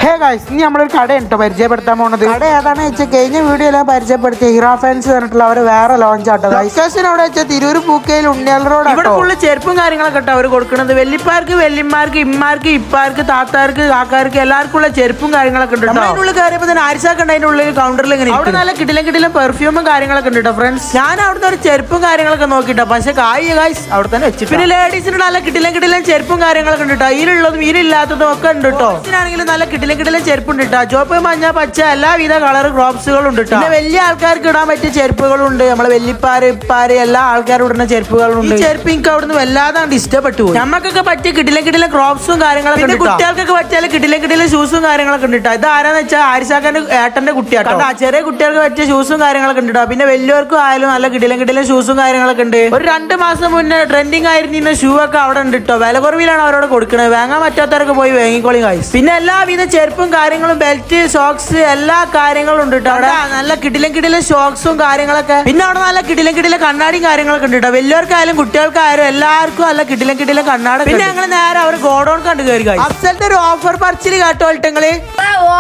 Hey guys, ഇനി നമ്മളൊരു കടയുണ്ടോ പരിചയപ്പെടുത്താൻ പോണത്. കട ഏതാണെന്ന് വെച്ചാൽ കഴിഞ്ഞ വീഡിയോയിലാണ് പരിചയപ്പെടുത്തിയ ഹിറ ഫാൻസ് പറഞ്ഞിട്ടുള്ള അവർ വേറെ ലോഞ്ച് ആട്ടോ. ലൊക്കേഷൻ അവിടെ വെച്ചാൽ തിരൂർ പൂക്കയിൽ ഉണ്ണിയാൽ റോഡ്. ഇവിടെ ഫുള്ള് ചെരുപ്പും കാര്യങ്ങളൊക്കെ കേട്ടോ അവർ കൊടുക്കുന്നത്. വെല്ലിപ്പാർക്ക്, വെല്ലിമാർക്ക്, ഇമ്മാർക്ക്, ഇപ്പാർക്ക്, താത്താർക്ക്, കാക്കാർക്ക് എല്ലാവർക്കും ഉള്ള ചെരുപ്പും കാര്യങ്ങളൊക്കെ ഉണ്ട്. അതിനുള്ളിൽ കയറിയപ്പോൾ തന്നെ ആരിസാക്ക് ഉണ്ട്. അതിന്റെ ഉള്ളിൽ കൗണ്ടറിൽ ഇങ്ങനെ അവിടെ നല്ല കിടിലം പെർഫ്യൂമും കാര്യങ്ങളൊക്കെ ഉണ്ട് കേട്ടോ ഫ്രണ്ട്സ്. ഞാൻ അവിടുന്ന് ഒരു ചെരുപ്പും കാര്യങ്ങളൊക്കെ നോക്കിട്ടോ, പക്ഷെ ഗൈസ് അവിടെ തന്നെ വെച്ചിട്ട്. പിന്നെ ലേഡീസിന് നല്ല കിടിലം ചെരുപ്പും കാര്യങ്ങളൊക്കെ ഉണ്ട് കേട്ടോ. ഇതിലുള്ളതും ഇതിലില്ലാത്തതും ഒക്കെ ഉണ്ട് കേട്ടോ. ഇതിനാണെങ്കിലും നല്ല കിടിലം ചെരുപ്പുണ്ട് കേട്ടോ. ചുവപ്പ്, മഞ്ഞ, പച്ച എല്ലാവിധ കളർ ക്രോപ്സുകളും ഉണ്ട് കേട്ടോ. വലിയ ആൾക്കാർക്ക് ഇടാൻ പറ്റിയ ചെരുപ്പുകളുണ്ട്. നമ്മളെ വെല്ലിപ്പാര്, ഇപ്പാര് എല്ലാ ആൾക്കാരും ഇടുന്ന ചെരുപ്പുകളുണ്ട്. ഈ ചെരുപ്പ് എനിക്ക് അവിടുന്ന് വല്ലാതെ ഇഷ്ടപ്പെട്ടു. നമുക്കൊക്കെ പറ്റിയ കിടിലം ക്രോപ്സും കാര്യങ്ങളൊക്കെ ഉണ്ട്. കുട്ടികൾക്കൊക്കെ പറ്റിയാൽ കിടിലം ഷൂസും കാര്യങ്ങളൊക്കെ ഉണ്ട് കേട്ടോ. ഇത് ആരാന്ന് വെച്ചാൽ ആരിസാക്കാന്റെ ഏട്ടന്റെ കുട്ടിയാട്ടോ. ചെറിയ കുട്ടികൾക്ക് പറ്റിയ ഷൂസും കാര്യങ്ങളൊക്കെ ഉണ്ട് കേട്ടോ. പിന്നെ വലിയവർക്കും ആയാലും നല്ല കിടിലം ഷൂസും കാര്യങ്ങളൊക്കെ ഉണ്ട്. ഒരു 2 മാസം മുന്നേ ട്രെൻഡിങ് ആയിരുന്ന ഷൂ ഒക്കെ അവിടെ ഉണ്ട് കേട്ടോ. വില കുറവിലാണ് അവരോട് കൊടുക്കുന്നത്. വാങ്ങാൻ പറ്റാത്തവരൊക്കെ പോയി വാങ്ങിക്കോളി ഗൈസ്. പിന്നെ എല്ലാവിധ ചെരുപ്പും കാര്യങ്ങളും, ബെൽറ്റ്, സോക്സ് എല്ലാ കാര്യങ്ങളും ഉണ്ട് കേട്ടോ. അവിടെ നല്ല കിടിലം ഷോക്സും കാര്യങ്ങളൊക്കെ. പിന്നെ അവിടെ നല്ല കിടിലം കണ്ണാടിയും കാര്യങ്ങളൊക്കെ ഉണ്ട് കേട്ടോ. വലിയവർക്കായാലും കുട്ടികൾക്കായാലും എല്ലാവർക്കും നല്ല കിടിലം കണ്ണാടി. പിന്നെ ഞങ്ങൾ നേരെ അവർ ഗോഡൌൺ കണ്ടു കയറി. അഫ്സലിന്റെ ഒരു ഓഫർ പറിച്ചിൽ കേട്ടോ ഇട്ടങ്ങള്.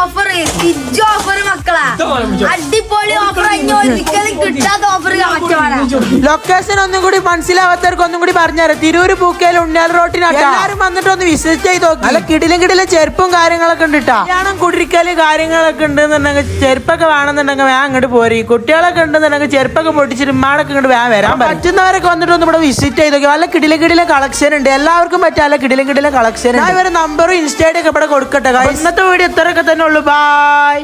ഓഫർ മക്കളാ, അടിപൊളി ഓഫർ. കിട്ടാത്ത ഓഫർ. ലൊക്കേഷൻ ഒന്നും കൂടി മനസ്സിലാവാത്തവർക്ക് ഒന്നും കൂടി പറഞ്ഞുതരാം. തിരൂര് പൂക്കയിൽ ഉണ്ണിയാൽ റോട്ടിനാണ്. എല്ലാവരും വന്നിട്ട് ഒന്ന് വിസിറ്റ് ചെയ്ത് നോക്കി. നല്ല കിടിലം ചെരുപ്പും കാര്യങ്ങളൊക്കെ ഉണ്ട് കേട്ടോ. കല്യാണം കുടിരിക്കല് കാര്യങ്ങളൊക്കെ ഉണ്ടെന്നുണ്ടെങ്കിൽ ചെരുപ്പൊക്കെ വേണമെന്നുണ്ടെങ്കിൽ ഞാൻ അങ്ങോട്ട് പോരി. കുട്ടികളൊക്കെ ഉണ്ടെന്നുണ്ടെങ്കിൽ ചെരുപ്പൊക്കെ പൊട്ടിച്ചിട്ട് ഉമ്മാടൊക്കെ ഇങ്ങോട്ട് വരാൻ പറ്റുന്നവരൊക്കെ വന്നിട്ട് ഒന്ന് ഇവിടെ വിസിറ്റ് ചെയ്ത് നോക്കി. നല്ല കിടിലം കളക്ഷൻ ഉണ്ട്. എല്ലാവർക്കും പറ്റിയ നല്ല കിടിലം കളക്ഷൻ. ഞാൻ ഇവരെ നമ്പറും ഇൻസ്റ്റയുടെ ഒക്കെ ഇവിടെ കൊടുക്കട്ടെ. ഇന്നത്തെ വീഡിയോ ഇത്രയൊക്കെ തന്നെ ഉള്ളൂ. ബൈ.